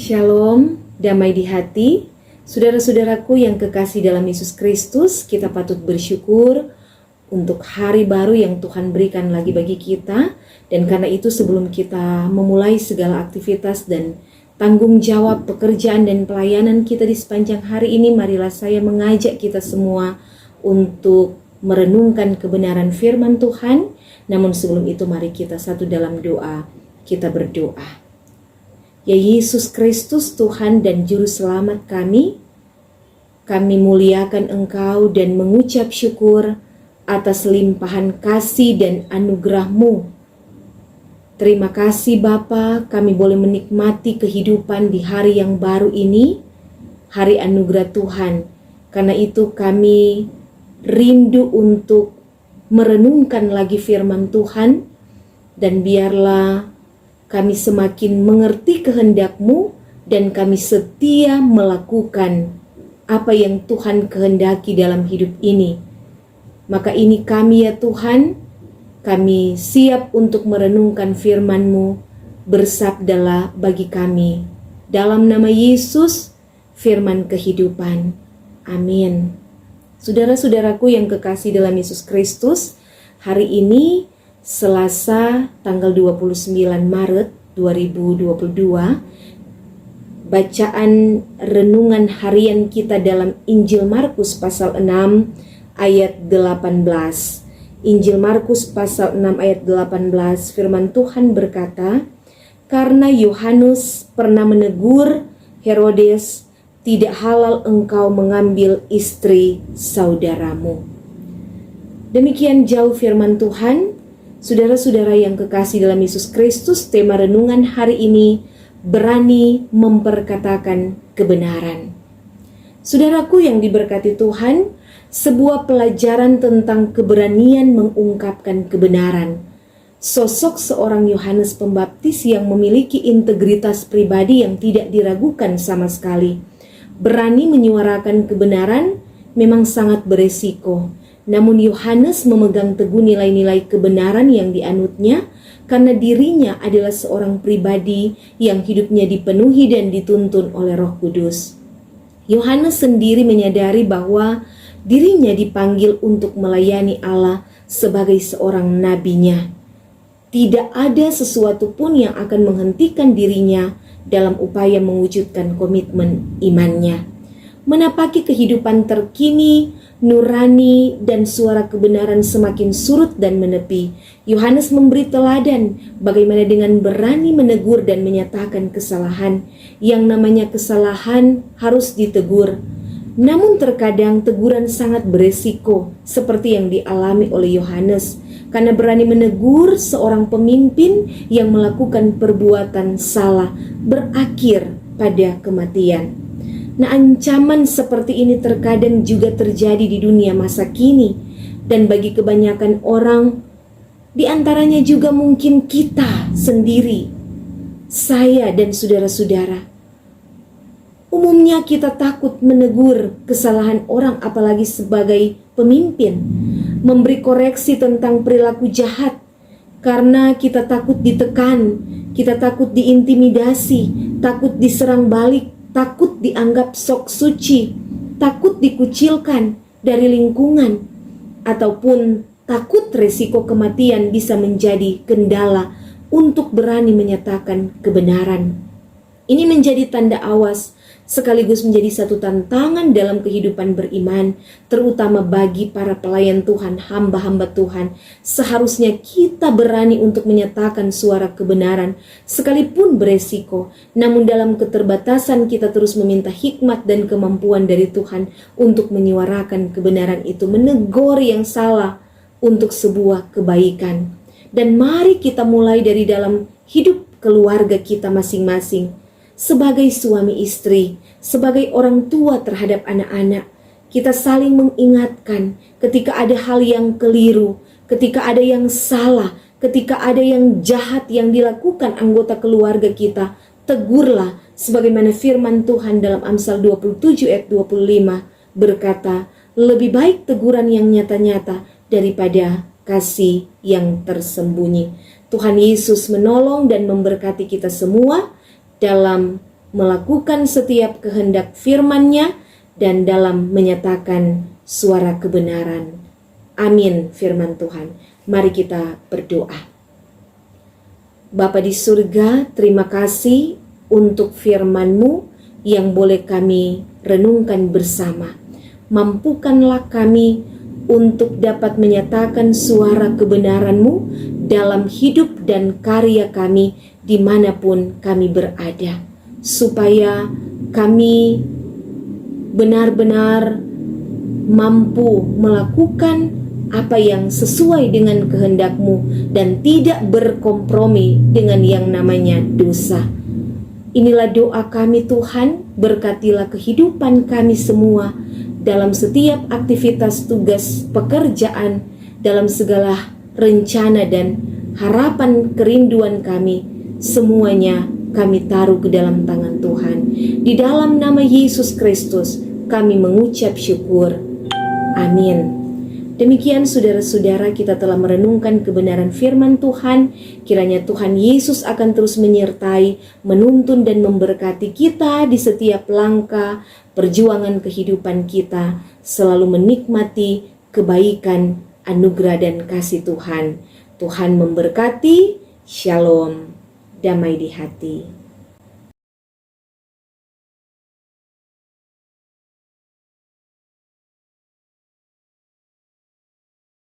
Shalom, damai di hati. Saudara-saudaraku yang kekasih dalam Yesus Kristus, kita patut bersyukur untuk hari baru yang Tuhan berikan lagi bagi kita. Dan karena itu sebelum kita memulai segala aktivitas dan tanggung jawab pekerjaan dan pelayanan kita di sepanjang hari ini, marilah saya mengajak kita semua untuk merenungkan kebenaran firman Tuhan. Namun sebelum itu mari kita satu dalam doa, kita berdoa. Ya Yesus Kristus, Tuhan dan Juru Selamat kami muliakan Engkau dan mengucap syukur atas limpahan kasih dan anugerah-Mu. Terima kasih Bapa, kami boleh menikmati kehidupan di hari yang baru ini, hari anugerah Tuhan. Karena itu kami rindu untuk merenungkan lagi firman Tuhan, dan biarlah kami semakin mengerti kehendak-Mu dan kami setia melakukan apa yang Tuhan kehendaki dalam hidup ini. Maka ini kami ya Tuhan, kami siap untuk merenungkan firman-Mu, bersabdalah bagi kami. Dalam nama Yesus, firman kehidupan. Amin. Saudara-saudaraku yang kekasih dalam Yesus Kristus, hari ini Selasa tanggal 29 Maret 2022, bacaan renungan harian kita dalam Injil Markus pasal 6 ayat 18. Injil Markus pasal 6 ayat 18, firman Tuhan berkata, "Karena Yohanes pernah menegur Herodes, tidak halal engkau mengambil istri saudaramu." Demikian jauh firman Tuhan. Saudara-saudara yang kekasih dalam Yesus Kristus, tema renungan hari ini, berani memperkatakan kebenaran. Saudaraku yang diberkati Tuhan, sebuah pelajaran tentang keberanian mengungkapkan kebenaran. Sosok seorang Yohanes Pembaptis yang memiliki integritas pribadi yang tidak diragukan sama sekali. Berani menyuarakan kebenaran memang sangat beresiko. Namun Yohanes memegang teguh nilai-nilai kebenaran yang dianutnya karena dirinya adalah seorang pribadi yang hidupnya dipenuhi dan dituntun oleh Roh Kudus. Yohanes sendiri menyadari bahwa dirinya dipanggil untuk melayani Allah sebagai seorang nabinya. Tidak ada sesuatu pun yang akan menghentikan dirinya dalam upaya mewujudkan komitmen imannya. Menapaki kehidupan terkini, nurani dan suara kebenaran semakin surut dan menepi, Yohanes memberi teladan bagaimana dengan berani menegur dan menyatakan kesalahan. Yang namanya kesalahan harus ditegur. Namun terkadang teguran sangat beresiko seperti yang dialami oleh Yohanes, karena berani menegur seorang pemimpin yang melakukan perbuatan salah berakhir pada kematian. Nah, ancaman seperti ini terkadang juga terjadi di dunia masa kini, dan bagi kebanyakan orang, di antaranya juga mungkin kita sendiri, saya dan saudara-saudara. Umumnya kita takut menegur kesalahan orang, apalagi sebagai pemimpin, memberi koreksi tentang perilaku jahat, karena kita takut ditekan, kita takut diintimidasi, takut diserang balik, takut dianggap sok suci, takut dikucilkan dari lingkungan, ataupun takut resiko kematian bisa menjadi kendala untuk berani menyatakan kebenaran. Ini menjadi tanda awas, sekaligus menjadi satu tantangan dalam kehidupan beriman, terutama bagi para pelayan Tuhan, hamba-hamba Tuhan. Seharusnya kita berani untuk menyatakan suara kebenaran, sekalipun beresiko. Namun dalam keterbatasan kita terus meminta hikmat dan kemampuan dari Tuhan untuk menyuarakan kebenaran itu, menegur yang salah untuk sebuah kebaikan. Dan mari kita mulai dari dalam hidup keluarga kita masing-masing. Sebagai suami istri, sebagai orang tua terhadap anak-anak, kita saling mengingatkan ketika ada hal yang keliru, ketika ada yang salah, ketika ada yang jahat yang dilakukan anggota keluarga kita. Tegurlah sebagaimana firman Tuhan dalam Amsal 27 ayat 25 berkata, lebih baik teguran yang nyata-nyata daripada kasih yang tersembunyi. Tuhan Yesus menolong dan memberkati kita semua dalam melakukan setiap kehendak firman-Nya, dan dalam menyatakan suara kebenaran. Amin firman Tuhan. Mari kita berdoa. Bapa di surga, terima kasih untuk firman-Mu yang boleh kami renungkan bersama. Mampukanlah kami untuk dapat menyatakan suara kebenaran-Mu dalam hidup dan karya kami dimanapun kami berada, supaya kami benar-benar mampu melakukan apa yang sesuai dengan kehendak-Mu dan tidak berkompromi dengan yang namanya dosa. Inilah doa kami Tuhan, berkatilah kehidupan kami semua dalam setiap aktivitas tugas pekerjaan, dalam segala rencana dan harapan kerinduan kami, semuanya kami taruh ke dalam tangan Tuhan. Di dalam nama Yesus Kristus kami mengucap syukur. Amin. Demikian saudara-saudara, kita telah merenungkan kebenaran firman Tuhan. Kiranya Tuhan Yesus akan terus menyertai, menuntun dan memberkati kita di setiap langkah perjuangan kehidupan kita, selalu menikmati kebaikan, anugerah dan kasih Tuhan. Tuhan memberkati. Shalom, damai di hati.